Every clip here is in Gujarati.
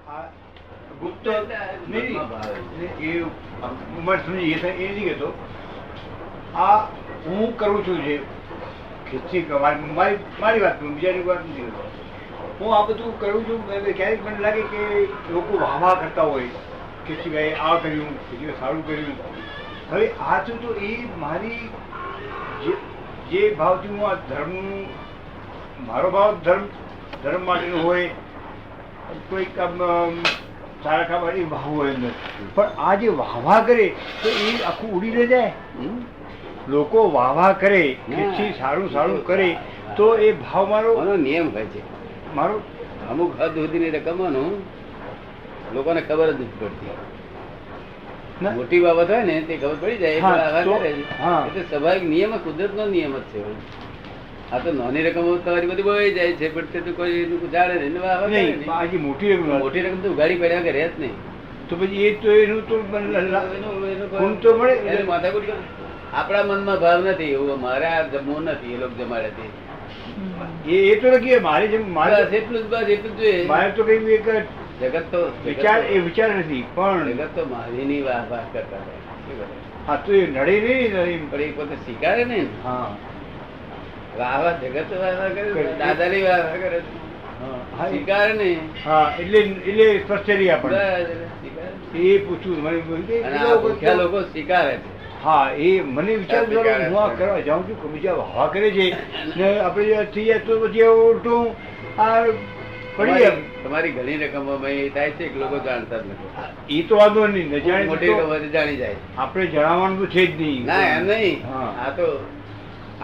ગુપ્ત નહીં એ ઉંમર સમજી એ નહીં કહેતો. આ હું કરું છું જે ખીચી મારી વાત કરું, બીજાની વાત નથી કરતો. હું આ બધું કરું છું. ક્યારેક મને લાગે કે લોકો વાહવા કરતા હોય ખીચીભાઈ આ કર્યું, ખીચીભાઈ સારું કર્યું. હવે આ તો એ મારી જે ભાવથી હું આ ધર્મનું, મારો ભાવ ધર્મ માટેનો હોય, કોઈક સારા કામ એ ભાવ હોય અંદર. પણ આ જે વાહવા કરે તો એ આખું ઉડીને જાય. લોકો વાહવા કરે, ખીચી સારું સારું કરે તો એ ભાવ મારો નિયમ હોય છે. મારો અમુક હદ સુધીની રકમોનું લોકોને ખબર જ નથી પડતી. મોટી બાબત હોય ને તે ખબર પડી જાય એટલે સ્વાભાવિક નિયમ, કુદરત નો નિયમ જ છે. આ તો નાની રકમ તમારી બધી બોઈ જાય છે પણ તે તો કોઈ જાણે નહીં. મોટી રકમ તો ઉઘાડી પડ્યા કે રહે જ નહીં. તો પછી એ તો એનું તો મળે. માથાકૂટ આપણા મનમાં ભાવ નથી એવું મારે આ જમવું નથી, એ લોકો જમાડે તે એ તો લખીએ મારે જેમ મારે એટલું જ બસ એટલું જ જોઈએ. મારે તો કઈ એક જગત તો વિચાર નથી પણ જગત તો મારીની વાહ કરતા હા તો એ નડે નહીં પણ એ પોતે સ્વીકારે ને. હા વાહ જગત વાહ કરે, દાદાની વાહ કરે સ્વીકારે ને. હા એટલે સ્પષ્ટ આપણે એ પૂછવું મને લોકો સ્વીકારે છે. હા એ મને વિચાર હું આ કરવા જાઉં છું કે બીજા હવા કરે છે ને આપણે થઈ જાય તો પછી ઉલટું આ પડી તમારી ઘણી રકમોમાં થાય છે કે લોકો જાણતા જ નથી. એ તો વાંધો નહીં, મોટી રકમ જાણી જાય. આપણે જણાવવાનું તો છે જ નહીં. ના એમ નહીં, આ તો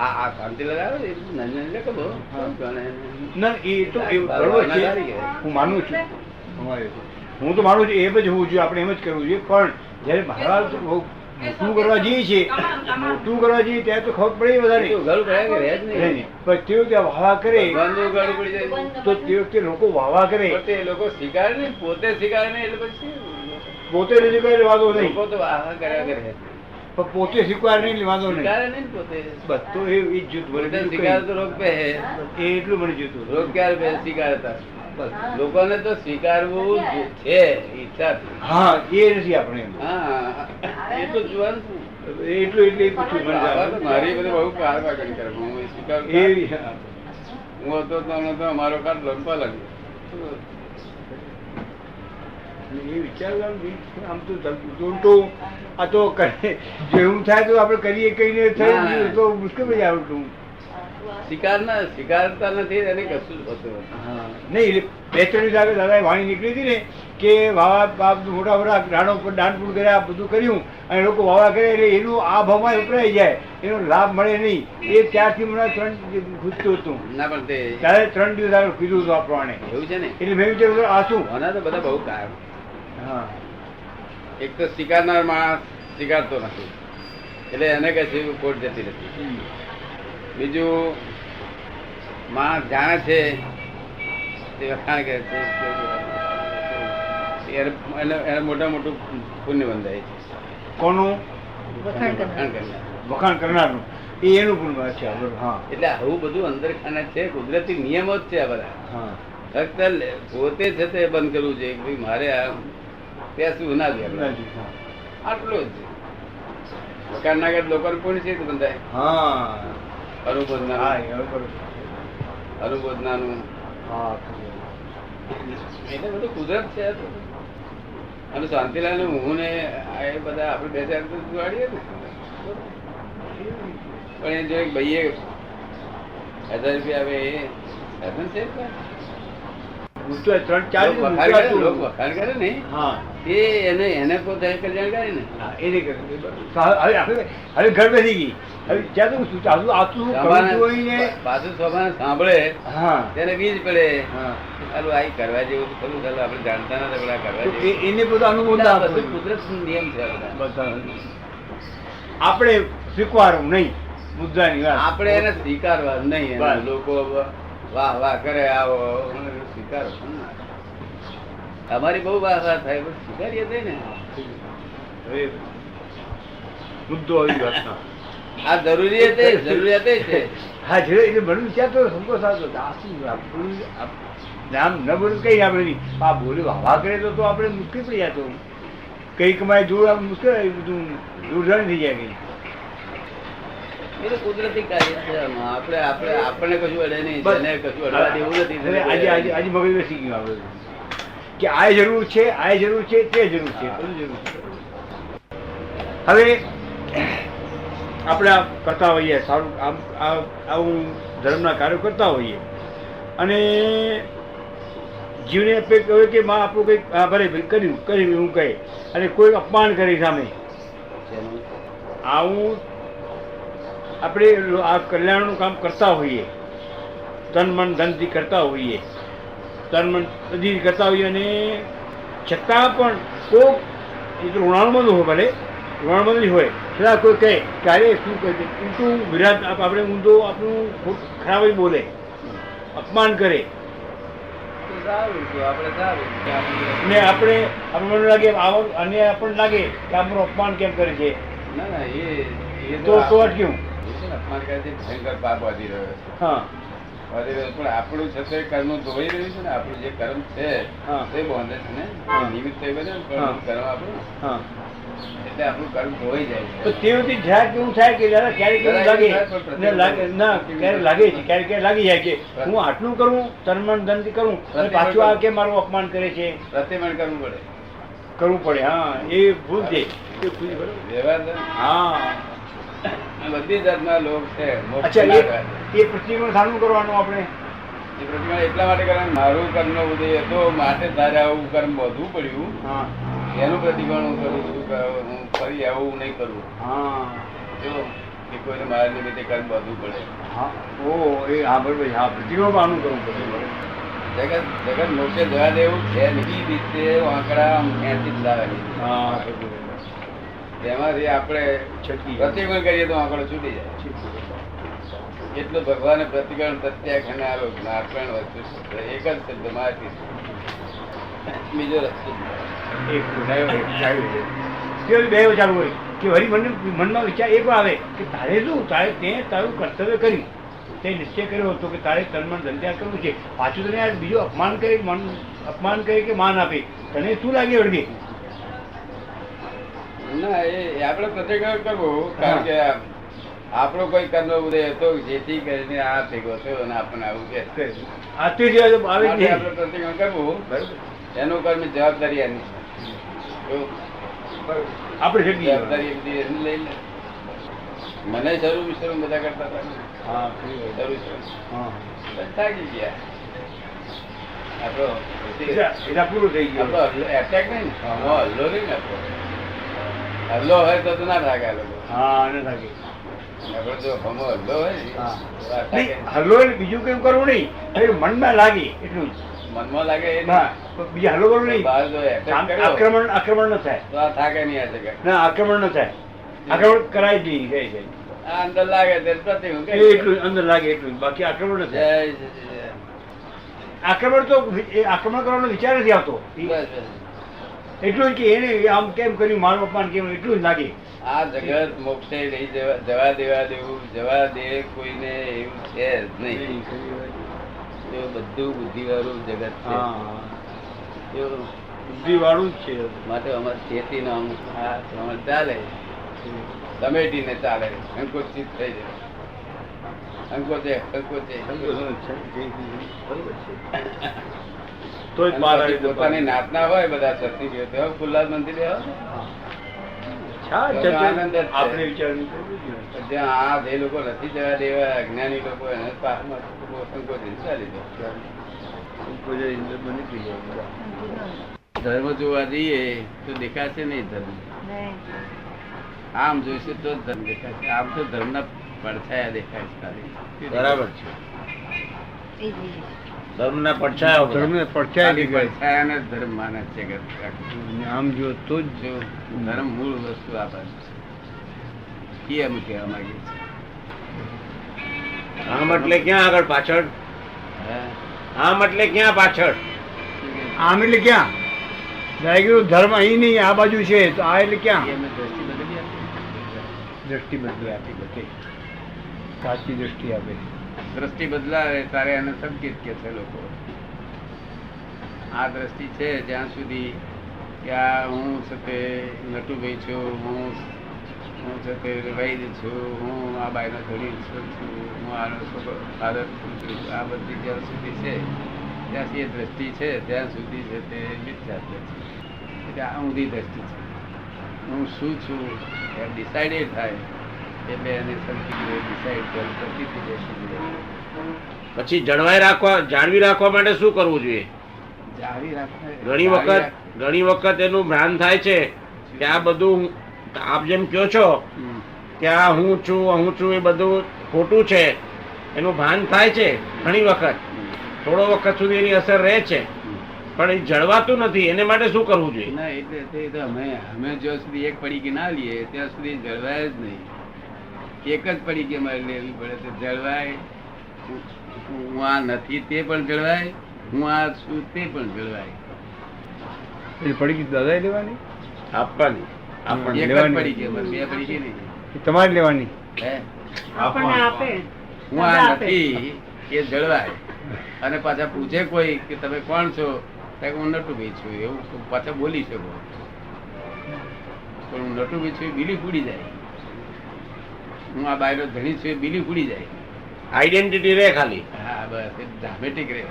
આ શાંતિલાલ આવે ને નાની રકમો ના એ તો બરોબર છે, હું માનું છું. હું તો માનું છું એમ જ હોવું જોઈએ, આપણે એમ જ કરવું જોઈએ. પણ જયારે મહારાજ મોટું કરવા જઈએ છીએ ત્યારે તો ખબર પડે વધારે પણ તે વખતે વાવા કરે તો તે વખતે લોકો વાવા કરે લોકો સ્વીકારે ને પોતે સ્વીકારે ને એટલે પછી પોતે સ્વીકારે વાંધો નહીં. લોકો તો વાવા કર્યા કરે પણ પોતે સ્વીકારે નહીં વાંધો નહીં. પોતે બસ તો એ જૂથ સ્વીકાર તો રોગ પે હે એ એટલું મને જોતું. રોગ ક્યારે પે સ્વીકારતા લોકોને તો સ્વીકારવું છે ઈચ્છા. હા એ નથી આપણે. હા એટલું જોવાનું એટલું એટલે પૂછ્યું મારી બધી બહુ કારવા કરી કરે હું સ્વીકાર હું હતો તો અમારો કાર્ડ લંબા લાગ્યો એ વિચારવાનું આમ તો ઉલટું આ તો જેવું થાય તો આપણે કરીએ કઈને થઈ તો મુશ્કેલ પડી જાય. ઉલટું સ્વીકારતા નથી એને કશું જ હોતું નહીં. બે ત્રણ આગળ દાદાએ વાણી નીકળી હતી ને કે વાવા બાપ મોટા મોટા દાનપૂર કર્યા, બધું કર્યું અને લોકો વાવા કરે એટલે એનું આ ભાવમાં ઉતરાઈ જાય, એનો લાભ મળે નહીં. એ ત્યારથી મને 3 ખૂજતું હતું. ના પણ તે ત્યારે 3 દિવસ આગળ કીધું હતું આ પ્રમાણે. એવું છે ને એટલે મેં વિચાર્યું આ શું. આના તો બધા બહુ કારણ. હા એક તો સ્વીકારનાર માણસ સ્વીકારતો નથી એટલે એને કશું ખોટ જતી નથી. બીજું માણસ જાણે છે તે વખાણ કરે છે એને મોટા મોટું પુણ્ય બંધાય છે. કોનું વખાણ કરનારનું એ એનું પુણ્ય છે. હા એટલે આવું બધું અંદર ખાના છે, કુદરતી નિયમો જ છે આ બધા. હા ફક્ત પોતે છે તે બંધ કરવું જોઈએ કે મારે આ પેસું ના દે આટલું જ. વખાણ ના કરે લોકોને પુણ્ય છે બંધાય. હા અનુબોધનાનું એટલે બધું કુદરત છે. અને શાંતિલાલ ને હું ને એ બધા આપડે 2-4 જોડીએ ને પણ એ જો એક ભાઈએ 1000 રૂપિયા આવે એ સાધન છે વખાણ કરે ને એને પોતે જાણકારી ને હવે ઘર બેસી ગઈ. હવે પાછું સ્વભાવ સાંભળે તેને બીજ પડે ચાલું આ કરવા જેવું ખરું ચાલો આપડે જાણતા નથી કરવા જેવું એને બધું અનુભવ કુદરત નિયમ છે. આપણે સ્વીકારવું નહીં મુદ્દાની વાત. આપણે એને સ્વીકારવા નહીં. લોકો વાહ વાહ કરે આવો સ્વીકારો. અમારી બહુ વાહ વાહ થાય સ્વીકારીએ થઈ ને મુદ્દો આવી વાતનો આ જરૂરિયાત છે. હા એટલે મને વિચારતો સંતોષ આવતો આમ ન બોલું કઈ આપણે નહીં, આ બોલ્યું હવા કરે તો આપણે મુશ્કેલ પડી જતો, કઈ કમાય દૂર આમ મુશ્કેલ બધું દૂર થઈ જાય કઈ. એ તો કુદરતી કાર્ય છે. આપણે આપણે આપણને કશું અડે નહીં, જેને કશું અડવા દેવું નથી. આજે આજે આજે મગજ બેસી ગયું આપણે કે આ જરૂર છે, આ જરૂર છે, તે જરૂર છે, બધું જરૂર છે. હવે આપણે આ કરતા હોઈએ સારું, આવું ધર્મના કાર્યો કરતા હોઈએ અને જીવને આપણે કહ્યું કે માં આપણું કંઈક ભલે કર્યું કર્યું એવું કહે અને કોઈ અપમાન કરી સામે આવું આપણે આ કલ્યાણનું કામ કરતા હોઈએ, તન મન ધનથી કરતા હોઈએ, તન મન બધી કરતા હોઈએ અને છતાં પણ કોઈક એ તો ઋણાનુબંધ હોય, ભલે ઋણાનુબંધ હોય છતાં કોઈ કહે ક્યારે શું કહે છે ઊંધું વિરાટ આપણે ઊંધો આપણું ખરાબ જ બોલે, અપમાન કરે ને આપણે મને લાગે અને આપણને લાગે કે આપણું અપમાન કેમ કરે છે. ના ના એ તો અટક્યું અપમાન કરે છે, ભયંકર પાપ વધી રહ્યો છે. હા વધી રહ્યો પણ આપણું છે તે કર્મ ધોઈ રહ્યું છે ને, આપણું જે કર્મ છે તે બાંધે છે ને, નિમિત્ત થઈ ગયું ને કર્મ આપણું, એટલે આપણું કર્મ ધોઈ જાય છે. તો તે વખતે જ્યાં કેવું થાય કે દાદા ક્યારેક એવું લાગે ના ક્યારેક લાગે છે, ક્યારેક લાગી જાય કે હું આટલું કરું તનમન ધનથી કરું અને પાછું આ કે મારું અપમાન કરે છે, પ્રતિમણ કરવું પડે. હા એ ભૂલ છે, વ્યવહાર. હા બધી જાતના લોક છે. અચ્છા એ પ્રતિક્રમણ સારું કરવાનું આપણે એ પ્રતિક્રમણ એટલા માટે કરવાનું, મારું કર્મનો ઉદય હતો માટે તારે આવું કર્મ વધવું પડ્યું. હા એનું પ્રતિક્રમણ હું કરું છું, હું ફરી આવું નહીં કરું. હા જો કે કોઈને મારા નિમિત્તે કર્મ વધવું પડે. હા ઓ એ હા બરોબર. હા પ્રતિક્રમણ આનું કરવું પડે. જગત જગત મોક્ષે જવા દેવું છે નહીં, રીતે આંકડા ક્યાંથી જ લાવે. હા એમાંથી આપણે પ્રતિક્રમણ કરીએ તો આંકડો છૂટી જાય. એટલું ભગવાને પ્રતિક્રમણ પ્રત્યાખ્યાન આરોપ નારાયણ વસ્તુ એક જ શબ્દ મારથી બીજો રસ્તો બે ચાલુ હોય કે વળી મનમાં વિચાર એ પણ આવે કે તારે શું તારે તે તારું કર્તવ્ય કર્યું, તે નિશ્ચય કર્યો હતો કે તારે તનમન ધંધ્યા કરવું છે, પાછું તને આ બીજું અપમાન કરે કે માન આપે, તને શું લાગે અડગે? ના એ આપણે પ્રતિક્રમણ કરવું, કારણ કે આપણો કોઈ કર્મ ઉદય હતો જેથી કરીને આ ભેગો થયો અને આપણને આવું કે આપણે પ્રતિક્રમણ કરવું. એનું કર્મ જવાબદારી એની આપણે જવાબદારી બધી એની લઈ લે. મને શરૂ વિશરૂ બધા કરતા હતા, થાકી ગયા. આપણો પૂરું થઈ ગયું, એટેક નહીં ને, હલ્લો નહીં ને, હલ્લો હોય તો ના થાકે આ લોકો. હા ન થાકે. આપડે જો હમો હલ્લો હોય હલ્લો બીજું કઈ કરવું નહીં, મનમાં લાગે એટલું જ. મનમાં લાગે બીજા હલ્લો કરવું નહીં, આક્રમણ ન થાય તો આ થાકે નહીં આ જગ્યા. ના આક્રમણ ન થાય, આક્રમણ કરાય જ નહીં. આ અંદર લાગે પ્રતિક્રમણ એટલું અંદર લાગે એટલું, બાકી આક્રમણ ન થાય. આક્રમણ તો આક્રમણ કરવાનો વિચાર નથી આવતો, એટલું જ કે એને આમ કેમ કર્યું, મારું અપમાન કેમ, એટલું જ લાગે. આ જગત મોક્ષે નહીં જવા દેવા દેવું, જવા દે કોઈને એવું છે જ નહીં. બધું બુદ્ધિ વાળું જગત છે, બુદ્ધિ વાળું જ છે. માટે અમારે ખેતી નામ ચાલે, સમેટીને ચાલે, સંકોચિત થઈ જાય. સંકોચે પોતાની નાતના હોય બધા સત્સંગીઓ તો ખુલ્લા મંદિર જ્યાં આ જે લોકો નથી જવા દેવા અજ્ઞાની લોકો એને સંકોચન ચાલી જાય. ધર્મ જોવા જઈએ તો દેખાશે નહીં ધર્મ, આમ જોઈશું તો ધર્મ દેખાશે. આમ તો ધર્મ ના પડછાયા દેખાય છે. બરાબર છે, ધર્મ ના પડછાયા ધર્મ માને છે. આમ જો તો જ ધર્મ મૂળ વસ્તુ આપે છે એમ કહેવા માંગે છે. આમ એટલે ક્યાં આગળ પાછળ, આમ એટલે ક્યાં પાછળ, આમ એટલે ક્યાં ધર્મ અહીં નહીં, આ બાજુ છે તો આ એટલે ક્યાં દ્રષ્ટિ બદલી આપી, બધી સાચી દ્રષ્ટિ આપે. દ્રષ્ટિ બદલાવે તારે એને સંકેત કે છે લોકો. આ દ્રષ્ટિ છે જ્યાં સુધી કે આ હું છે તે નટુભાઈ છું, હું છે તે વૈદ છું, હું આ બાઈનો ધણી છું, હું આનો ફાધર છું, આ બધી જ્યાં સુધી છે ત્યાં સુધી એ દ્રષ્ટિ છે ત્યાં સુધી છે તે મિથ્યા છે. એટલે આ ઊંધી દ્રષ્ટિ છે. હું શું છું એ ડિસાઇડેડ થાય એટલે એને સમજી ડિસાઇડ કરતી પછી જાળવી રાખવા માટે શું કરવું જોઈએ? ઘણી વખત એનું ભાન થાય છે કે આ બધું આપ જેમ કહો છો કે આ હું છું એ બધું ખોટું છે, એનું ભાન થાય છે ઘણી વખત, થોડો વખત સુધી એની અસર રહે છે, પણ એ જળવાતું નથી. એને માટે શું કરવું જોઈએ? ના એટલે અમે જ્યાં સુધી એક પડીકી ના લઈએ ત્યાં સુધી જળવાય જ નહીં. એક જ પડીકી અમારે લેવી પડે તો જળવાય. હું આ નથી તે પણ જળવાય, હું આ છું તે પણ જળવાય. એ પડીકી દાદા લેવાની આપવાની એક જ પડીકી, બે પડીકી નહીં, તમારે લેવાની. હું આ નથી એ જળવાય. અને પાછા પૂછે કોઈ કે તમે કોણ છો, હું નટુભાઈ છું, એવું પાછા બોલી શકો. પણ હું નટુભાઈ છું એ બિલીફ ઉડી જાય. હું આ બાયરો ધણી છું એ બિલીફ ઉડી જાય. આઈડેન્ટિટી રહે ખાલી. હા બસ એ ડ્રામેટિક રહે.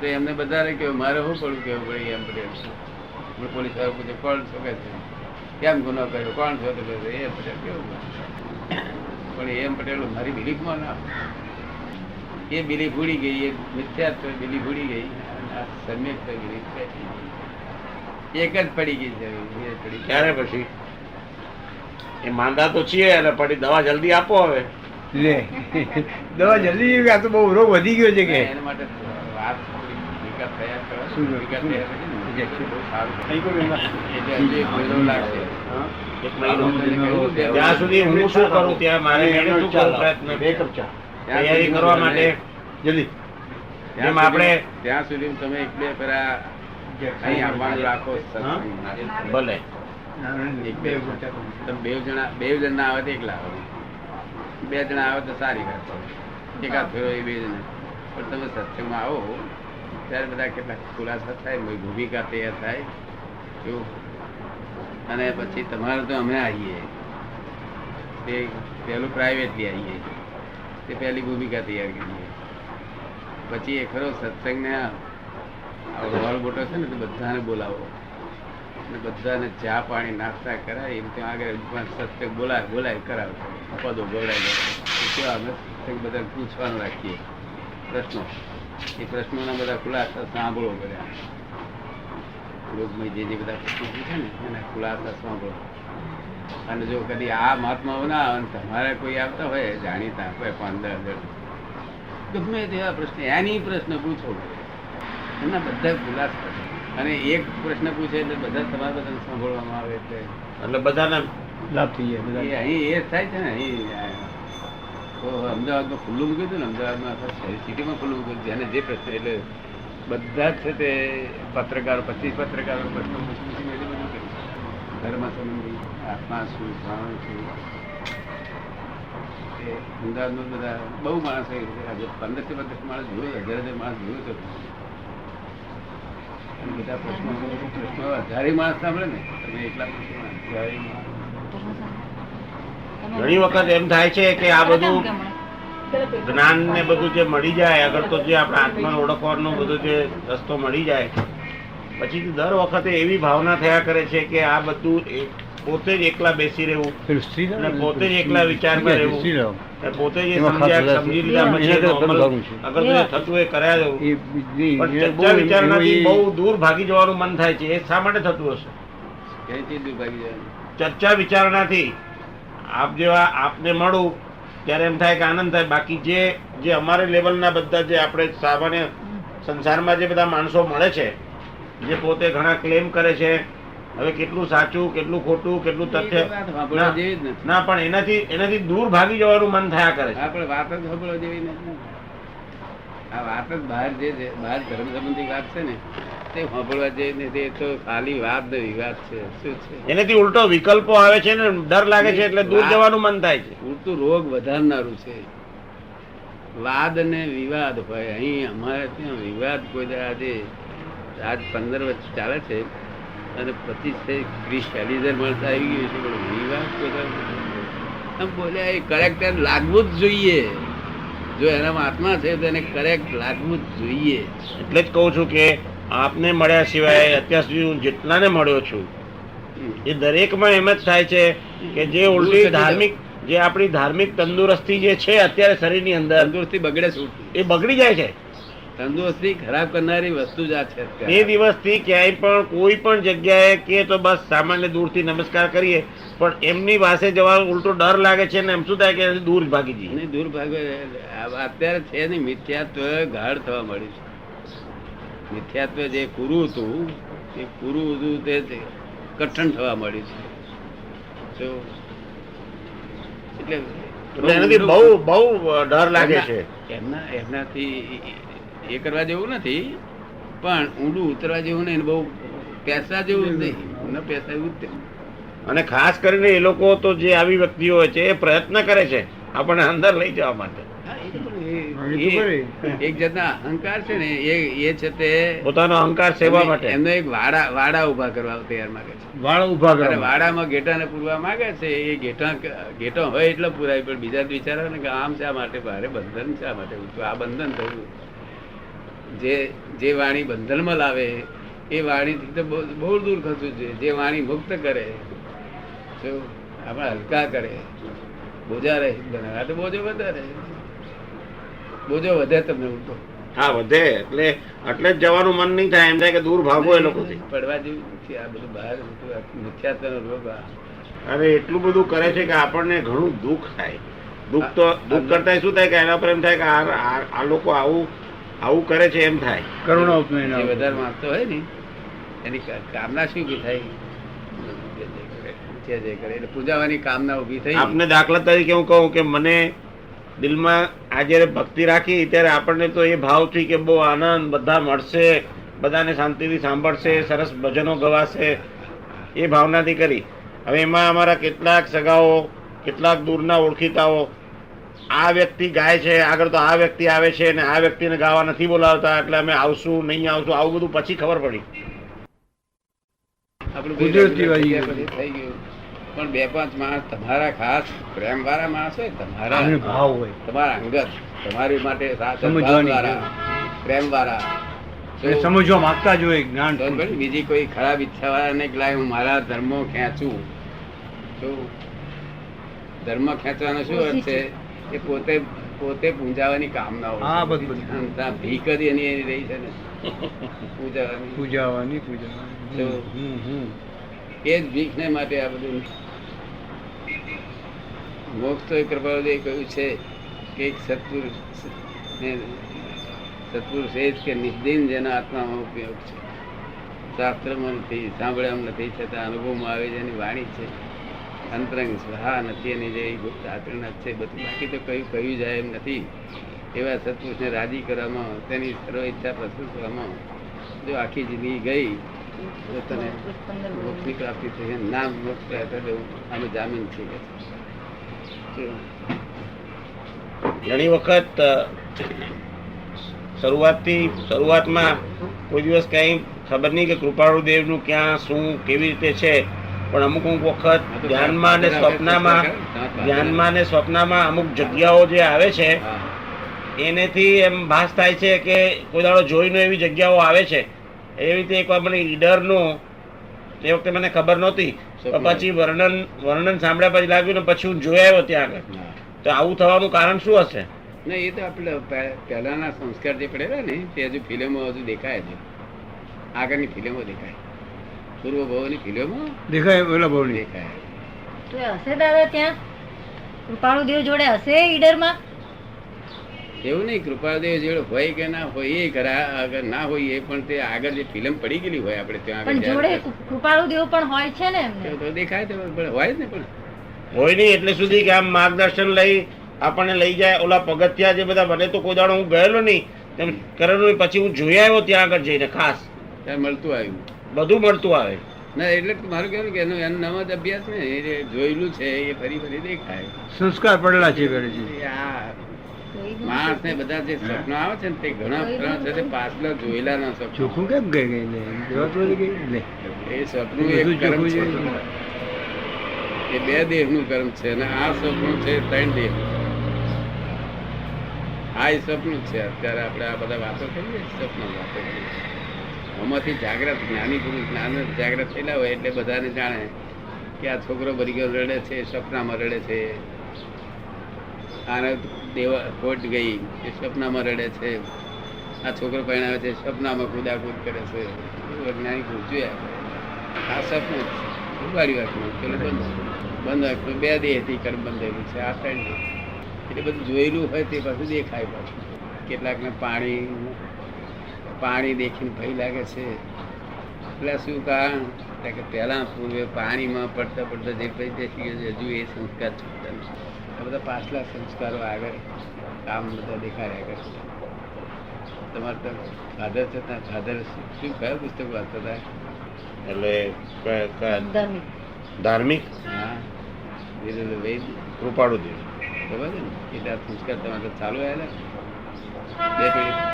તો એમને બધાને કેવું મારે શું પડવું કેવું પડે એમ પટેલ. પોલીસ વાળો પૂછે કોણ છો કે છે, કેમ ગુનો કર્યો, કોણ છો તો એ પટેલ કેવું. પણ એમ પટેલ મારી બિલીફમાં ના, એ બિલીફ ઉડી ગઈ, એ મિથ્યાત્વ બિલીફ ઉડી ગઈ, સમ્યક બિલીફ એક જ પડી ગઈ છે. ક્યારે પછી એ માંદા તો છીએ અને પડી દવા જલ્દી આપો. હવે લે દવા જલ્દી, આ તો બહુ રોગ વધી ગયો છે કે એના માટે વાત વિકાસ થયા કરો. શું વિકાસ થયા પછી ને વિકાસ છે? બહુ સારું. અહીં કોઈ એમાં એટલે હજુ એક મહિનો લાગશે. એક મહિનો ત્યાં સુધી હું શું કરું, ત્યાં મારે એને શું કરવું પ્રયત્ન, બે કપ ચા તૈયારી કરવા માટે જલ્દી. જેમ આપણે ત્યાં સુધી તમે એક બે ફેરા અહીં આવવાનું રાખો સત્સંગમાં. ભલે એક બે તમે બે જણા આવે તો એકલા આવે, બે જણા આવે તો સારી વાત છે. એકાદ ફેરો એ બે જણા. પણ તમે સત્સંગમાં આવો ત્યારે બધા કેટલાક ખુલાસા થાય, ભૂમિકા તૈયાર થાય એવું. અને પછી તમારે તો અમે આવીએ તે પહેલું પ્રાઇવેટલી આવીએ, તે પહેલી ભૂમિકા તૈયાર કરીએ. પછી એ ખરો સત્સંગને હોલ મોટો છે ને તો બધાને બોલાવો અને બધાને ચા પાણી નાસ્તા કરાય એમ ત્યાં આગળ સત્સંગ બોલાય કરાવે, પદો ગવડાય. કેવા અમે સત્સંગ બધા પૂછવાનું રાખીએ પ્રશ્નો. એ પ્રશ્નોના બધા ખુલાસા સાંભળો બધા. લોકમય જે બધા પ્રશ્નો પૂછે ને એના ખુલાસા સાંભળો. અને જો કદી આ મહાત્માઓ ના આવે તમારે કોઈ આવતા હોય જાણીતા કોઈ 15 ગમે તેવા પ્રશ્ન એની પ્રશ્ન પૂછો, એના બધા ખુલાસા. અને એક પ્રશ્ન પૂછે એટલે બધા તમારે બધાને સાંભળવામાં આવે એટલે બધાને લાભ થઈ જાય. અહીં એ થાય છે ને. અહીં તો અમદાવાદમાં ખુલ્લું મૂક્યું હતું ને, અમદાવાદમાં સિટીમાં ખુલ્લું મૂક્યું, જેને જે પ્રશ્ન એટલે બધા જ છે તે પત્રકારો 25 પત્રકારો પ્રશ્નો પૂછીને એટલે બધું કર્યું. ધર્મ સંબંધી, આત્મા શું, પ્રાણ શું. અમદાવાદમાં બધા બહુ માણસ 15-15 માણસ જોયું, 1000 માણસ જોયું હતું. બધા પ્રશ્નો 1000 માણસ સાંભળે ને, તમે એકલા ઘણી વખત એમ થાય છે કે આ બધું જ્ઞાન ને બધું જે મળી જાય, આગળ તો જે આપણા આત્માને ઓળખવાનો બધો જે રસ્તો મળી જાય, પછી દર વખતે એવી ભાવના થયા કરે છે કે આ બધું પોતે જ એકલા બેસી રહેવું અને પોતે જ એકલા વિચારમાં રહેવું, પોતે જ સમજી લીધા પછી આગળ જે થતું એ કર્યા જવું. પણ ચર્ચા વિચારણાથી બહુ દૂર ભાગી જવાનું મન થાય છે. એ શા માટે થતું હશે? ચર્ચા વિચારણાથી આપ જેવા આપને મળું ત્યારે એમ થાય કે આનંદ થાય. બાકી જે અમારે લેવલના બધા જે આપણે સામાન્ય સંસારમાં જે બધા માણસો મળે છે, જે પોતે ઘણા ક્લેમ કરે છે, હવે કેટલું સાચું કેટલું ખોટું કેટલું તથ્ય ના, પણ એનાથી દૂર ભાગી જવાનું મન થયા કરે છે. આપણે વાત જ સાંભળવા જેવી નથી. આ વાત જ બહાર ધર્મ સંબંધી વાત છે ને, તે સાંભળવા જેવી નથી. એ તો ખાલી વાત ને વિવાદ છે. શું છે? એનાથી ઉલટો વિકલ્પો આવે છે ને, ડર લાગે છે એટલે દૂર જવાનું મન થાય છે. ઉલટું રોગ વધારનારું છે. વાદ અને વિવાદ હોય. અહીં અમારે ત્યાં વિવાદ કોઈ આજે આજ 15 વર્ષ ચાલે છે અને 25-30 ટેલિવિઝન મળતા આવી ગયું છે, પણ વિવાદ કોઈ બોલ્યા એ કરેક્ટ લાગવું જ જોઈએ. જો એનામાં આત્મા છે તો એને કરેક્ટ લાગવું જ જોઈએ. એટલે જ કહું છું કે આપને મળ્યા સિવાય અત્યાર સુધી હું જેટલાને મળ્યો છું એ દરેકમાં એમ જ થાય છે કે જે ઉલટી ધાર્મિક, જે આપણી ધાર્મિક તંદુરસ્તી જે છે અત્યારે શરીરની અંદર, તંદુરસ્તી બગડે શું, એ બગડી જાય છે. તંદુરસ્તી ખરાબ કરનારી વસ્તુ જ આ છે. એ દિવસથી ક્યાંય પણ કોઈ પણ જગ્યાએ કે તો બસ સામાન્ય દૂરથી નમસ્કાર કરીએ, પણ એમની પાસે જવાનો ઉલટો ડર લાગે છે ને એમ શું થાય કે દૂર ભાગી જઈએ. નહીં, દૂર ભાગે અત્યારે છે ને મિથ્યાત્વ ગાઢ થવા મળ્યું છે. મિથ્યાત્વ જે પૂરું હતું એ પૂરું હતું તે કઠણ થવા મળ્યું છે. એટલે એનાથી બહુ બહુ ડર લાગે છે. એમનાથી એ કરવા જેવું નથી, પણ ઊંડું ઉતરવા જેવું નહીં, બહુ પૈસા જેવું જ નહીં, પૈસા એવું જ. અને ખાસ કરીને એ લોકો તો જે આવી વ્યક્તિઓ હોય છે એ પ્રયત્ન કરે છે આપણને અંદર લઈ જવા માટે. એક જાતના અહંકાર છે ને એ છે તે પોતાનો અહંકાર સેવા માટે એમનો એક વાડા ઉભા કરવા તૈયાર માંગે છે. વાળો ઉભા કરે, વાડામાં ઘેટાને પૂરવા માંગે છે. એ ઘેટો હોય એટલે પૂરાય, પણ બીજા વિચારો ને કે આમ શા માટે ભારે બંધન શા માટે, આ બંધન થયું. જે વાણી બંધનમાં લાવે એ વાણીથી તો બહુ દૂર ખસવું છે. જે વાણી મુક્ત કરે, આપણે હલકા કરે, બોજા રહે બનાવે. આ તો બોજો વધારે, બોજો વધે તમને ઉલટો. હા વધે, એટલે જ જવાનું મન નહીં થાય, એમ થાય કે દૂર ભાગો એ લોકોથી. પડવા જેવું નથી આ બધું. બહાર મિથ્યાત્વનો રોગ. અરે એટલું બધું કરે છે કે આપણને ઘણું દુઃખ થાય. દુઃખ કરતા શું થાય કે એના પર એમ થાય કે આ લોકો આવું કરે છે એમ થાય. કરુણા જે વધારે માગતો હોય ને એની કામના શું ઉભી થાય, એટલે પૂજાવાની કામના ઉભી થઈ. આપને દાખલા તરીકે હું કહું કે મને દિલમાં આ જયારે ભક્તિ રાખી ત્યારે આપણને તો એ ભાવ થી કે બહુ આનંદ, બધા મળશે, બધાને શાંતિથી સાંભળશે, સરસ ભજનો ગવાશે, એ ભાવનાથી કરી. હવે એમાં અમારા કેટલાક સગાઓ, કેટલાક દૂરના ઓળખીતાઓ આ વ્યક્તિ ગાય છે આગળ તો આ વ્યક્તિ આવે છે અને આ વ્યક્તિને ગાવા નથી બોલાવતા, એટલે અમે આવશું નહીં આવશું, આવું બધું પછી ખબર પડી. કુદરતી થઈ ગયું. પણ 2-5 માણસ તમારા ખાસ પ્રેમ વાળા માણસ હોય, તમારા ભાવ હોય, તમારા અંગત, તમારી માટે પ્રેમ વાળા સમજવા માંગતા જ હોય, જ્ઞાન. બીજી કોઈ ખરાબ ઈચ્છા વાળા ને કે હું મારા ધર્મો ખેંચું. ધર્મ ખેંચવાનો શું અર્થ છે? એ પોતે પૂંજાવાની કામના ભીખ જ એની રહી છે ને પૂજાવાની. એ જ ભીખ ને માટે આ બધું. મોક્ષ તો કૃપાળુદેવે કહ્યું છે કે એક સત્પુરુષ એ જ કે નિર્દિન જેના આત્મામાં ઉપયોગ છે. શાસ્ત્રમાં નથી, સાંભળ્યા નથી, છતાં અનુભવમાં આવે છે. એની વાણી છે અંતરંગ સ્વહા નથી, એની જે ગુપ્ત આચરણ છે બધું. બાકી તો કહ્યું જાય એમ નથી. એવા સત્પુરુષને રાજી કરવામાં, તેની સર્વ ઈચ્છા પ્રસ્તુત કરવામાં જો આખી જિંદગી ગઈ તો તને મોક્ષની પ્રાપ્તિ થઈ. નામ મોક્ષ અમે જામીન છે. ઘણી વખત શરૂઆતમાં કોઈ દિવસ કઈ ખબર નહીં કે કૃપાળુદેવ નું ક્યાં શું કેવી રીતે છે, પણ અમુક વખત ધ્યાનમાં ને સ્વપ્નમાં અમુક જગ્યાઓ જે આવે છે એનેથી એમ ભાસ થાય છે કે કોઈ દાડો જોઈને એવી જગ્યાઓ આવે છે. એવી રીતે એકવાર મને ઈડરનું તે વખતે મને ખબર નહોતી, પછી વર્ણન સાંભળ્યા પછી લાગ્યું ને પછી હું જોઈ આવ્યો ત્યાં આગળ. તો આવું થવાનું કારણ શું હશે? નહીં, એ તો આપણે પહેલાના સંસ્કાર જે પડેલા ને તે હજુ ફિલ્મો હજુ દેખાય છે. આગળની ફિલ્મો દેખાય, પૂર્વ ભાવની ફિલ્મો દેખાય, ઓલા ભાવની દેખાય. તો હશે દાદા ત્યાં કૃપાળુદેવ જોડે હશે ઈડરમાં? એવું નહીં, કૃપાળુદેવ જોડે હોય કે ના હોય એ ખરા, અગર ના હોય એ પણ તે આગળ જે ફિલ્મ પડી ગયેલી હોય આપણે ત્યાં પણ જોડે કૃપાળુદેવ પણ હોય છે ને એમને તો દેખાય તો હોય જ ને. પણ હોય નહીં એટલે સુધી કે આમ માર્ગદર્શન લઈ આપણને લઈ જાય. ઓલા પગથિયા જે બધા બને તો કોઈ દાડો હું ગયેલો નહીં તેમ કરેલું, પછી હું જોઈ આવ્યો ત્યાં આગળ જઈને ખાસ ત્યાં મળતું આવ્યું, બધું મળતું આવે. ના એટલે મારું કહેવું કે એનો નવો જ અભ્યાસ ને એ જોયેલું છે એ ફરી દેખાય. સંસ્કાર પડેલા છે. માણસ ને બધા જે સપના આવે છે ને તે ઘણા ખરા છે તે પાછલા જોયેલા ના સપના. ચોખ્ખું કેમ ગઈ ગઈ લે જોત વળી ગઈ લે એ સપનું એક કર્મ છે. એ 2 દેહનું કર્મ છે અને આ સપનું છે 3 દેહ. આ એ સપનું છે. અત્યારે આપણે આ બધા વાતો કરીએ સપનું વાતો કરીએ. આમાંથી જાગ્રત જ્ઞાની પુરુષ જ્ઞાન જાગ્રત થયેલા હોય એટલે બધાને જાણે કે આ છોકરો ભરી ગયો રડે છે, સપનામાં રડે છે. આને દેવા ખોટ ગઈ એ સપનામાં રડે છે. આ છોકરો પરણાવે છે સપનામાં કુદાકુદ કરે છે. વૈજ્ઞાનિક જોયા આ સપનું ઉગાડી વાંચવું પેલું બંધ વાંચવું 2 દેહથી કર્મ બંધાયેલું છે. આ 3 દેહ એટલે બધું જોયેલું હોય તે પાછું દેખાય પાછું. કેટલાકને પાણી દેખીને ભય લાગે છે. એટલે શું કારણ કે પહેલા પૂર્વે પાણીમાં પડતા પડતા જે ભય દેખી ગયો છે હજુ એ સંસ્કાર છૂટતા નથી. આ બધા પાછલા સંસ્કારો આગળ કામ બધા દેખાડ્યા કરે. તમારે તો ફાધર છે ત્યાં ફાધર શું કયા પુસ્તક વાંચતા હતા? એટલે ધાર્મિક હા વેદ કૃપાળુ દેવ ખબર છે ને એટલે આ સંસ્કાર તમારે ચાલુ આવેલા 2 પેઢી.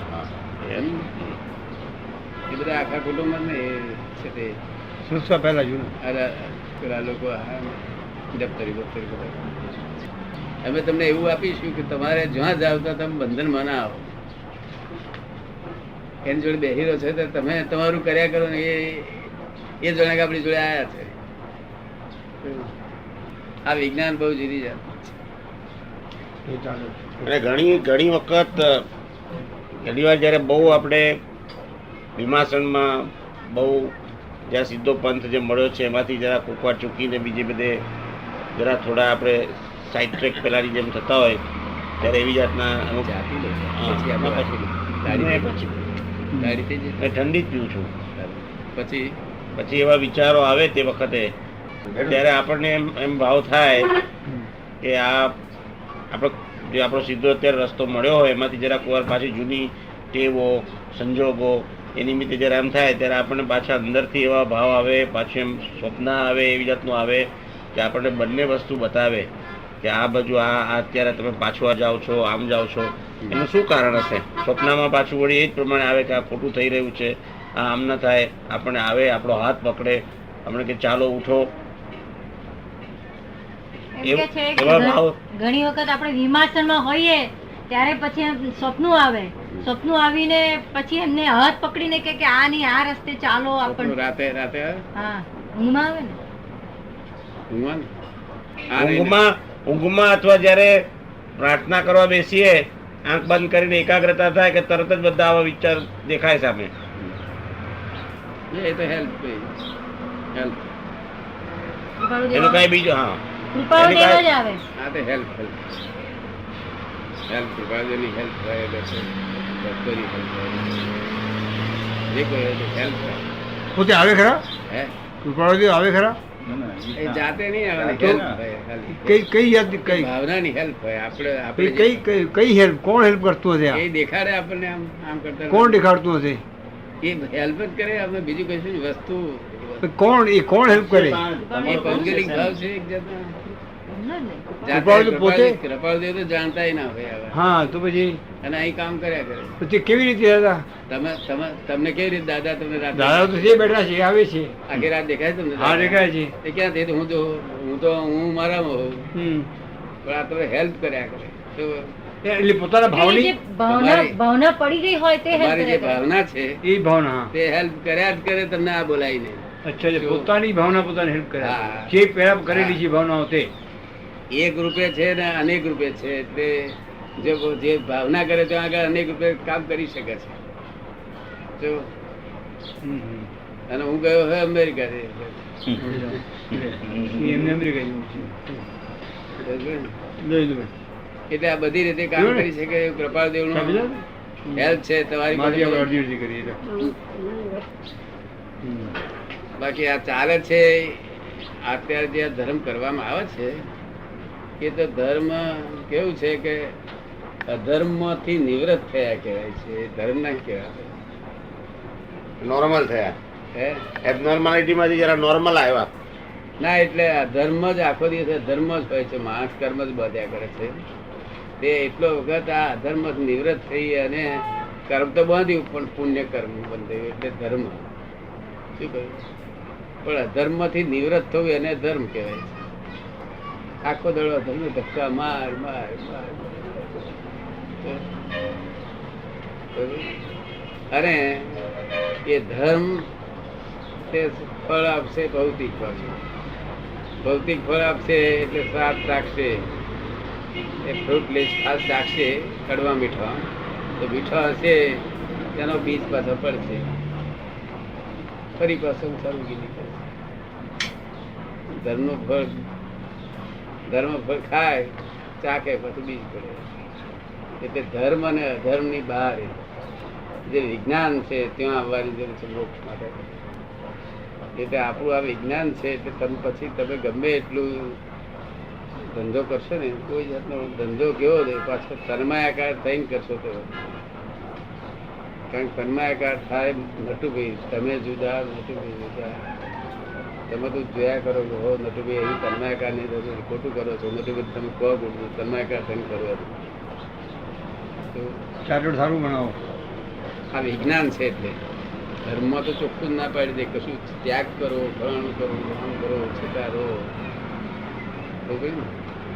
એમ એ બધા આખા કુટુંબ ને એ છે તે સંસ્કાર પહેલા જૂનું પેલા લોકો દફતરી બધા અમે તમને એવું આપીશું કે તમારે જ્યાં જાવ તો તમે બંધનમાં ના આવો. એની જોડે બેહીરો છે તો તમે તમારું કર્યા કરો ને એ જણા કે આપણી જોડે આવ્યા છે. આ વિજ્ઞાન બહુ જુદી જાત. અને ઘણી વખત ઘણી વાર જયારે બહુ આપણે ભીમાસનમાં બહુ જ્યાં સીધો પંથ જે મળ્યો છે એમાંથી જરા કોકવાર ચૂકીને બીજે બધે જરા થોડા આપણે સાઈડ ટ્રેક પેલાની જેમ થતા હોય ત્યારે એવી જાતના ઠંડી જ પીવું છું. પછી એવા વિચારો આવે તે વખતે ત્યારે આપણને એમ ભાવ થાય કે આ આપણો સીધો અત્યારે રસ્તો મળ્યો હોય એમાંથી જરા કોઈ વાર પાછી જૂની ટેવો સંજોગો એ નિમિત્તે જયારે એમ થાય ત્યારે આપણને પાછા અંદરથી એવા ભાવ આવે, પાછું એમ સ્વપ્ન આવે, એવી જાતનું આવે કે આપણને બંને વસ્તુ બતાવે કે આ બાજુ આ અત્યારે તમે પાછું જાઓ છો, આમ જાઓ છો, એનું શું કારણ હશે? સ્વપ્નમાં પાછું વળી એ જ પ્રમાણે આવે કે આ ખોટું થઈ રહ્યું છે, આ આમ ના થાય. આપણને આવે, આપણો હાથ પકડે, આપણે કે ચાલો ઉઠો. ઘણી વખત આપણે વિમાસનમાં હોઈએ ત્યારે પછી સ્વપ્નું આવે, સ્વપ્નું આવીને પછી એમને હાથ પકડીને કે આ નહીં આ રસ્તે ચાલો. આપણને રાતે હા ઊંઘમાં આવે ને ઊંઘમાં અથવા જયારે પ્રાર્થના કરવા બેસીએ આંખ બંધ કરીને એકાગ્રતા થાય કે તરત જ બધા આવા વિચાર દેખાય સામે. એ તો હેલ્પ એનું કઈ બીજું હા કૃપાળુદેવ જ આવે. હા તો હેલ્પ કૃપાળુદેવની હેલ્પ થાય એટલે ભક્તોની હેલ્પ થાય. જે કોઈ હોય તો હેલ્પ થાય. પોતે આવે ખરા? હે કૃપાળુદેવ આવે ખરા? એ જાતે નહીં આવવાની હેલ્પ થાય. કઈ જાતની કઈ ભાવનાની હેલ્પ થાય. આપણે કઈ હેલ્પ? કોણ હેલ્પ કરતું હશે? એ દેખાડે આપણને આમ કરતા. કોણ દેખાડતું હશે? એ હેલ્પ જ કરે. આપણે બીજું કશું વસ્તુ કોણ હેલ્પ કરે? એ પૌગોલિક ભાવ છે એક જાતનો. કૃપાળુદેવ તો જાણતા ના હોય. હા તો પછી અને અહીં કામ કર્યા કરે. પછી કેવી રીતે હતા? તમને કેવી રીતે દાદા તમને દાદા તો જે બેઠા છે આવે છે આખી રાત દેખાય તમને? હા દેખાય છે. એ ક્યાં થઈ? હું મારામાં હોઉં પણ આ તો હેલ્પ કર્યા કરે. એટલે પોતાના ભાવની ભાવના પડી ગઈ હોય તે તમારી જે ભાવના છે એ ભાવના તે હેલ્પ કર્યા જ કરે. તમને આ બોલાય નહીં. અચ્છા, પોતાની ભાવના પોતાને હેલ્પ કરે. હા. જે પહેલા કરેલી છે ભાવનાઓ તે એક રૂપે છે ને અનેક રૂપે છે. એટલે જે ભાવના કરે તો આગળ અનેક રૂપે કામ કરી શકે છે. જો અને હું ગયો હવે અમેરિકા એમને અમેરિકા એટલે આ બધી રીતે કામ કરી શકે. કૃપાળુદેવ નું હેલ્પ છે તમારી. બાકી આ ચાલે છે અત્યારે જે ધર્મ કરવામાં આવે છે એ તો ધર્મ કેવું છે કે અધર્મ માંથી નિવૃત્ત થયા કહેવાય છે. ધર્મ ના કહેવાય. નોર્મલ થયા. એબનોર્માલિટી માંથી જરા નોર્મલ આવ્યા. ના એટલે અધર્મ જ આખો દિવસ ધર્મ જ હોય છે. માણસ કર્મ જ બધ્યા કરે છે. તે એટલો વખત આ અધર્મ નિવૃત્ત થઈ અને કર્મ તો બાંધ્યું પણ પુણ્ય કર્મ બંધાયું એટલે ધર્મ. શું કહ્યું? પણ અધર્મ થી નિવૃત્ત થવું એને ધર્મ કહેવાય છે. આખો દડો અધર્મ ધક્કા માર માર માર. અને એ ધર્મ તે ફળ આપશે ભૌતિક ફળ. ભૌતિક ફળ આપશે એટલે સ્વાદ રાખશે, એ ફ્રૂટ લેસ ખાસ રાખશે કડવા મીઠા, તો મીઠા હશે તેનો બીજ પાછો પડશે, ફરી પાછો ઉગી નીકળે. ધર્મનું ફળ ધર્મ ફળ ખાય ચાકે પછી બીજ પડે. એટલે ધર્મ અને અધર્મ ની બહાર જે વિજ્ઞાન છે ત્યાં આવવાની જરૂર છે મોક્ષ માટે. એટલે આપણું આ વિજ્ઞાન છે એટલે તમે પછી તમે ગમે એટલું ધંધો કરશો ને, કોઈ જાતનો ધંધો કેવો છે પાછો તન્માયાકાર થઈને કરશો તો. કારણ કે તન્માયાકાર થાય નટુભાઈ તમે જુદા, નટુભાઈ જુદા. તમે તો જોયા કરો કે હો નટુભાઈ અહીં તન્માયાકાર ની જરૂર ખોટું કરો છો, નટુભાઈ તમે કહો ખોટું તન્માયાકાર થઈને કરો. ચાર્ટર્ડ સારું બનાવો. આ વિજ્ઞાન છે. એટલે ધર્મમાં તો ચોખ્ખું ના પાડી દે કશું ત્યાગ કરો, ફળાણું કરો, આમ કરો, સ્વીકારો.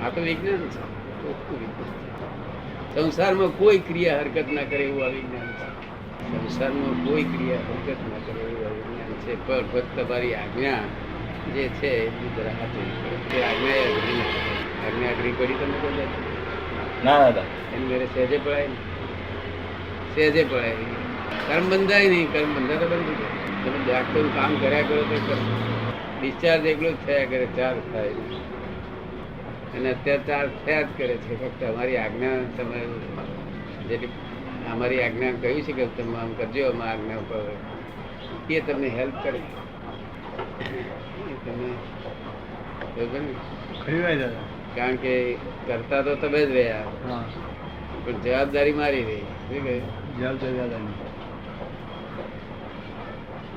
આ તો વિજ્ઞાન છે, ચોખ્ખું વિજ્ઞાન. સંસારમાં કોઈ ક્રિયા હરકત ના કરે એવું આ વિજ્ઞાન છે. સંસારમાં કોઈ ક્રિયા હરકત ના કરે એવું આ વિજ્ઞાન છે. પણ ફક્ત તમારી આજ્ઞા જે છે એ જરા હાથે આજ્ઞા અઘરી પડી તમને કોઈ જાતી ના દાદા એની મેરે સહેજે પડાય ને, સહેજે પડાય. કર્મ બંધાય નહીં, કર્મ બંધાતો બંધ થઈ જાય. તમે જાગતું કામ કર્યા કરો તો ડિસ્ચાર્જ એકલો જ થયા કરે, ચાર્જ થાય. અને અત્યારે ચાર્જ થયા જ કરે છે. ફક્ત અમારી આજ્ઞા તમે જેટલી અમારી આજ્ઞા કહ્યું છે કે તમે આમ કરજો, અમારી આજ્ઞા ઉપર એ તમને હેલ્પ કરે. તમે કારણ કે કરતા તો તમે જ રહ્યા, પણ જવાબદારી મારી રહી. શું કહ્યું?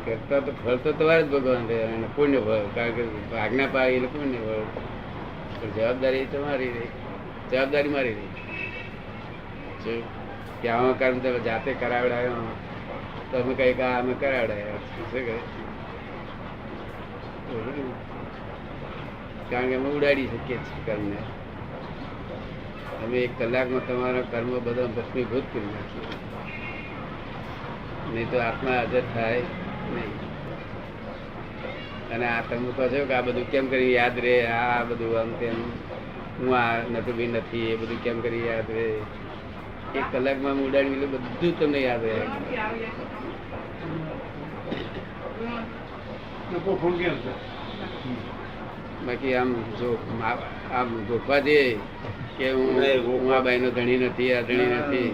કરતા તો ફળ તો તમારે જ ભગવાન રહે, પુણ્ય ફળ. કારણ કે આજ્ઞા પાડી એટલે પુણ્ય ફળ, પણ જવાબદારી તમારી રહી, જવાબદારી મારી રહી. કે આમાં કર્મ તમે જાતે કરાવડાયો, તમે કઈક અમે કરાવડાયા. શું કહે? કારણ કે અમે ઉડાડી શકીએ છીએ કર્મને. અમે 1 કલાકમાં તમારા કર્મ બધા ભસ્મીભૂત કરી નાખીએ, નહીં તો આત્મા હાજર થાય નહીં. અને આ તમે કહો છો કે આ બધું કેમ કરી યાદ રહે, આ બધું આમ તેમ, હું આ નટુભી નથી, એ બધું કેમ કરી યાદ રહે. 1 કલાકમાં ઉડાડી એટલે બધું તમને યાદ રહે. બાકી આમ જો આમ ગોખવા જઈએ કે હું આ બાઈ નો ધણી નથી, આ ધણી નથી,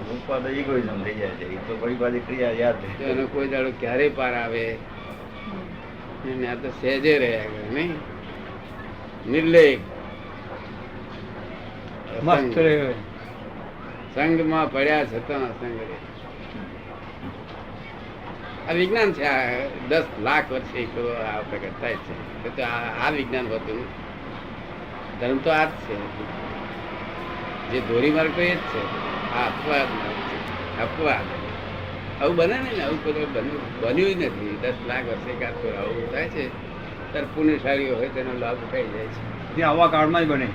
એનો કોઈ દાડો ક્યારે પાર આવે. આ તો સહેજે રહ્યા કરે નઈ, નિર્લેપ સંઘમાં પડ્યા છતાં સંગ રહે. આ વિજ્ઞાન છે. આ 10 લાખ વર્ષે આ પ્રગટ થાય છે. તો આ વિજ્ઞાન હોતું ધર્મ તો આ જ છે. જે ધોરી માર્ગ તો એ જ છે. આ અપવાદ છે, અપવાદ. આવું બને ને, આવું કોઈ બન્યું જ નથી. 10 લાખ વર્ષે કાં તો આવું થાય છે. ત્યારે પુણ્યશાળીઓ હોય તેનો લાભ ઉઠાઈ જાય છે. જે આવા કાળમાં જ બને.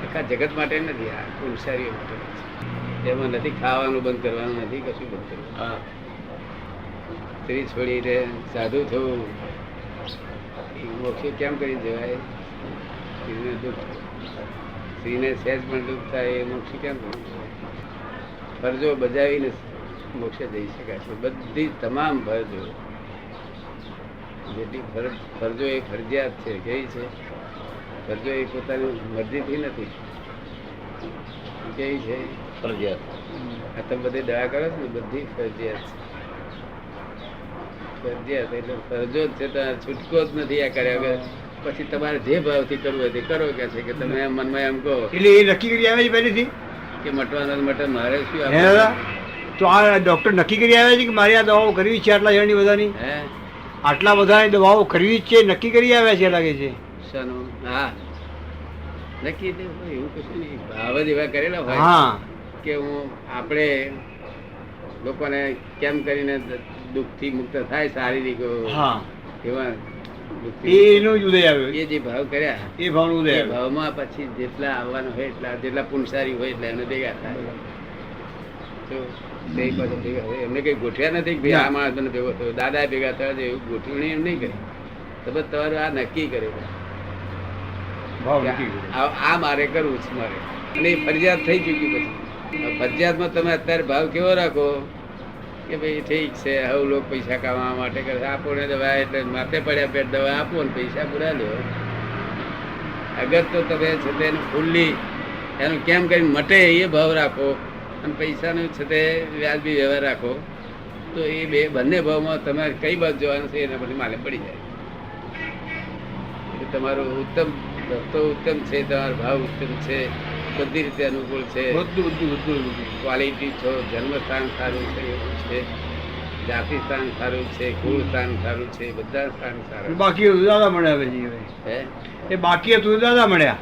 આખા જગત માટે નથી, આ પુણ્યશાળીઓ માટે છે. એમાં નથી ખાવાનું બંધ કરવાનું, નથી કશું બંધ કરવાનું. સ્ત્રી છોડીને સાધુ થવું મોક્ષે કેમ કરી જવાય? સ્ત્રીને દુઃખ, સ્ત્રીને સહેજ પણ દુઃખ થાય એ મોક્ષે કેમ કરવું? ફરજો બજાવીને મોક્ષે જઈ શકાય છે. બધી તમામ ફરજો, જેટલી ફરજો એ ફરજિયાત છે. કેવી છે ફરજો? એ પોતાની મરજીથી નથી. કેવી છે? ફરજિયાત. આ તમે બધી દયા કરો છો ને, બધી ફરજિયાત છે. ફરજિયાત એટલે ફરજો જ છે, છૂટકો જ નથી. આ કર્યા વગર પછી તમારે જે ભાવથી કરવું હોય તે કરો. કે છે કે તમે એમ મનમાં એમ કહો એટલે એ નક્કી કરી આવે છે પહેલેથી કે મટવાના મટન મારે શું આપે. તો આ ડોક્ટર નક્કી કરી આવે છે કે મારી આ દવાઓ કરવી છે, આટલા જણની બધાની, આટલા બધાની દવાઓ કરવી જ છે, નક્કી કરી આવ્યા છે લાગે છે. શાનું? હા, નક્કી એવું કશું નહીં, ભાવ જ એવા કરેલા હોય હા કે હું આપણે લોકોને કેમ કરીને દુઃખથી મુક્ત થાય શારીરિક હા એવા દુઃખથી એનો જ ઉદય આવ્યો, એ જે ભાવ કર્યા એ ભાવનો ઉદય એ આવ્યો. ભાવમાં પછી જેટલા આવવાનું હોય એટલા, જેટલા પુણસારી હોય એટલે એને ભેગા થાય. તો બે પાછા ભેગા હોય. એમને કઈ ગોઠવ્યા નથી કે ભાઈ આ માણસ મને ભેગો થયો, દાદા ભેગા થયા છે એવું ગોઠવણી એમ નહીં કરી. તો બસ તમારું આ નક્કી કરેલું ભાવ નક્કી કર્યો. આ મારે કરવું છે મારે, અને એ ફરજિયાત થઈ ચૂક્યું. પછી ફરજિયાતમાં તમે અત્યારે ભાવ કેવો રાખો કે ભાઈ ઠીક છે હવે લોકો પૈસા કમાવા માટે કરે, આપો ને દવા એટલે માથે પડ્યા પેટ દવા આપો ને પૈસા પૂરા લો. અગર તો તમે છે તે ફૂલ્લી એનું કેમ કરીને મટે એ ભાવ રાખો અને પૈસાનું છે તે વ્યાજબી વ્યવહાર રાખો, તો એ બંને ભાવમાં તમારે કઈ બાજુ જવાનું છે એના પછી માલે પડી જાય. એટલે તમારો ઉત્તમ રસ્તો ઉત્તમ છે, તમારો ભાવ ઉત્તમ છે, બધી રીતે અનુકૂળ છે, બધું ક્વોલિટી છો, જન્મસ્થાન સારું છે, એવું છે, જાતિ સ્થાન સારું છે, કુળ સ્થાન સારું છે, બધા સ્થાન સારા છે. બાકી હતું દાદા મળ્યા પછી હવે. હે એ બાકી હતું દાદા મળ્યા,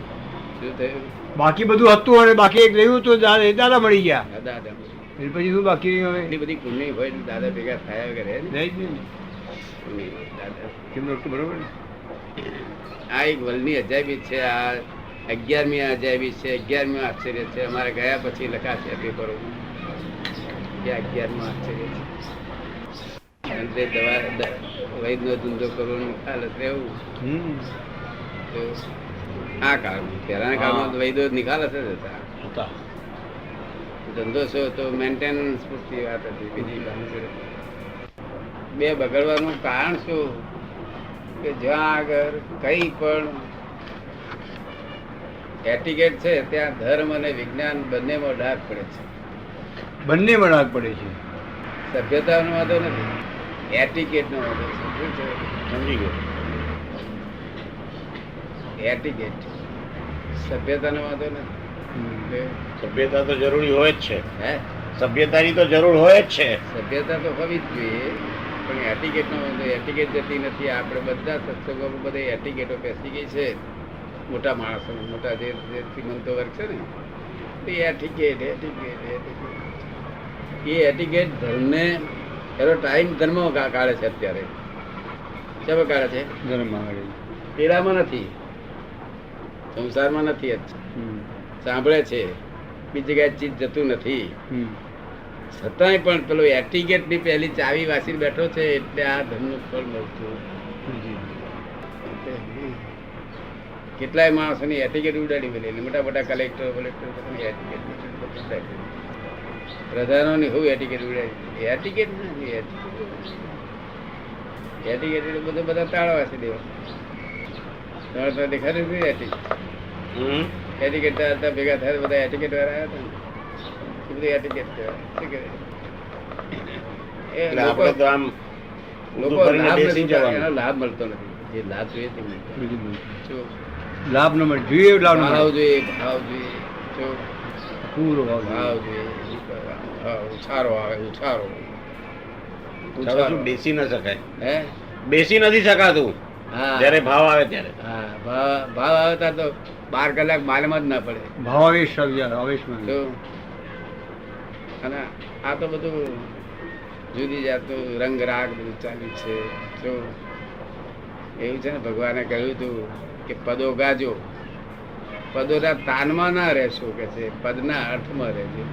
શું થયું? બાકી બધું હતું અને બાકી એક રહ્યું હતું દાદા, એ દાદા મળી ગયા. દાદા એ પછી શું બાકી હવે એટલી બધી પુણ્ય હોય એટલે દાદા ભેગા થયા વગર હે ને? રહી જ નહીં. પુણ્ય દાદા. કેમનું હતું બરોબર ને? આ એક વર્લ્ડની અજાયબી છે. આ 11મી અજાયબી છે, 11મી આશ્ચર્ય છે. અમારે ગયા પછી લખાશે પેપરો કે 11નું આશ્ચર્ય છે. અને તે દવા વૈદનો ધંધો કરવો નિખાલસ રહેવું. તો આ કાળમાં પહેલાના કાળમાં તો વૈદો નિખાલસ જ હતા. ધંધો શું તો મેન્ટેનન્સ પૂરતી વાત હતી, બીજી બે બગડવાનું કારણ શું કે જ્યાં આગળ કઈ પણ એટિકેટ છે ત્યાં ધર્મ અને વિજ્ઞાન બંનેમાં ડાઘ પડે છે. બંને વળાક પડે છે. સભ્યતાનો વાંધો નથી, એટિકેટનો વાંધો છે. શું છે? સમજી ગયો. એટિકેટ સભ્યતાનો વાંધો નથી. સભ્યતા તો જરૂરી હોય જ છે, હે સભ્યતાની તો જરૂર હોય જ છે. સભ્યતા તો હોવી જ જોઈએ, પણ એટિકેટનો વાંધો. એટિકેટ જતી નથી. આપણે બધા સત્સંગોમાં બધા એટિકેટો બેસી ગઈ છે. મોટા માણસો, મોટા જે શ્રીમંતો વર્ગ છે ને, તે એટિકેટ એ એટિકેટ ધર્મને એનો ટાઈમ ધર્મ કાઢે છે. અત્યારે શેમાં કાઢે છે? ધર્મમાં આગળ. પેલામાં નથી, સંસારમાં નથી. સાંભળે છે, બીજી જગ્યાએ ચીજ જતું નથી. છતાંય પણ પેલો એટિકેટ ની પહેલી ચાવી વાસી બેઠો છે એટલે આ ધર્મનું ફળ મળતું. કેટલાય માણસોની એટિકેટ ઉડાડી મેલી, મોટા મોટા કલેક્ટર પ્રધાનોની હું એટિકેટ ઉડાડી. એટિકેટ નથી, એટિકેટ એટલે બધું બધા તાળા વાસી દેવા દેખાડે છે. એટિકેટ ભેગા થાય બધા એટિકેટ વાળા આવ્યા હતા ને, એ બધું એટિકેટ લોકો લાભ નથી, એનો લાભ મળતો નથી. જે લાભ જોઈએ તે લાભ ન મળે, જોઈએ લાભ ન ભાવ મળે. જોઈએ, ભાવ જોઈએ, પૂરો ભાવ ભાવ જોઈએ. જોઈએ, ઉછારો આવે, ઉછારો. શું બેસી ન શકાય, હે બેસી નથી શકાતું હા જયારે ભાવ આવે ત્યારે. હા, ભાવ આવે ત્યારે તો 12 કલાક માલમાં જ ના પડે. ભાવ આવેશ આવી જાય, આવેશમાં. તો અને આ તો બધું જુદી જાતનું રંગ રાગ બધું ચાલ્યું છે. જો એવું છે ને, ભગવાને કહ્યું હતું કે પદો ગાજો, પદોના તાનમાં ના રહેશો કે છે, પદના અર્થમાં રહેજો.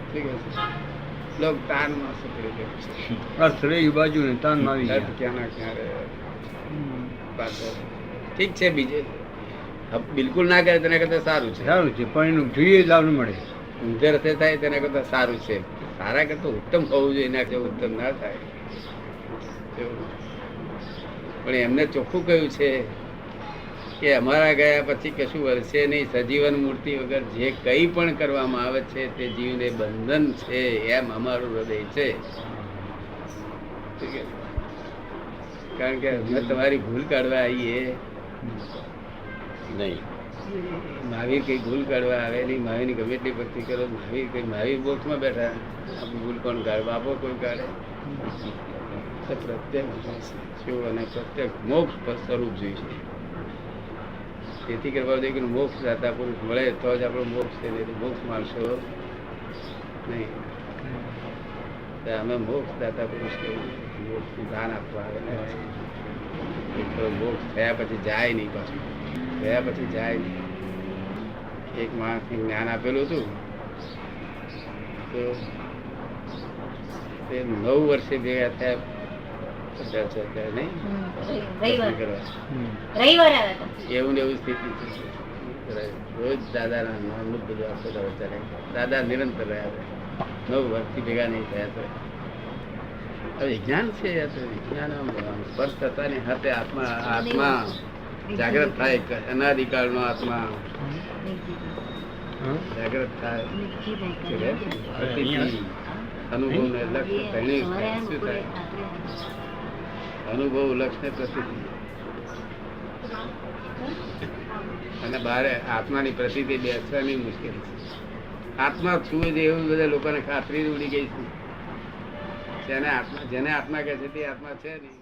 ઠીક છે, લોક તાનમાં સપડી ગયું છે. અર્થ રે એ બાજુ ને તાનમાં આવી અર્થ ગયા. ક્યાં ના ક્યાં રહે પાછો. ઠીક છે, બીજે બિલકુલ ના કરે તેના કરતા સારું છે. સારું છે, પણ એનું જોઈએ લાભ ન મળે. ઊંધે રસ્તે થાય તેના કરતા સારું છે. સારા કરતા ઉત્તમ હોવું જોઈએ, એના કરતા ઉત્તમ ના થાય. પણ એમને ચોખ્ખું કહ્યું છે કે અમારા ગયા પછી કશું વરસે નહીં, સજીવન મૂર્તિ વગર જે કંઈ પણ કરવામાં આવે છે તે જીવને બંધન છે, એમ અમારું હૃદય છે. કારણ કે અમે તમારી ભૂલ કાઢવા આવીએ નહીં. મહાવીર કઈ ભૂલ કાઢવા આવે નહીં. મહાવીરની ગમે એટલી ભક્તિ કરો, મહાવીર બોક્સમાં બેઠા, આપણી ભૂલ કોણ કાઢે? બાપો કોઈ કાઢે? પ્રત્યેક શું અને પ્રત્યેક મોક્ષ સ્વરૂપ જોઈશે. તેથી કરવા જોઈએ કે મોક્ષ દાતા પુરુષ મળે તો જ આપણો મોક્ષ છે, નહીં તો મોક્ષ માણસો નહીં. તો અમે મોક્ષ દાતા પુરુષ કેવું મોક્ષનું દાન આપવા આવે ને તો મોક્ષ થયા પછી જાય નહીં, પાછું થયા પછી જાય નહીં. એક માણસને જ્ઞાન આપેલું હતું તો તે 9 વર્ષે ભેગા થયા નહીં એવું ને એવું સ્થિતિ છે. રોજ દાદાના નામનું બધું આખો ચાલે. દાદા નિરંતર રહ્યા 9 વર્ષથી ભેગા નહીં થયા. તો હવે વિજ્ઞાન છે, વિજ્ઞાન સ્પર્શ થતાની હાથે આત્મા જાગ્રત થાય. અનાદિકાળનો આત્મા જાગ્રત થાય. અનુભવ ને લક્ષ્ય પહેલી શું થાય? અનુભવ લક્ષ્ય પ્રસિદ્ધિ અને બહાર આત્માની પ્રસિદ્ધિ બેસવાની મુશ્કેલ છે. આત્મા શું છે એવું બધા લોકોને ખાતરી ઉડી ગઈ છે. જેને આત્મા કહે છે તે આત્મા છે નહીં.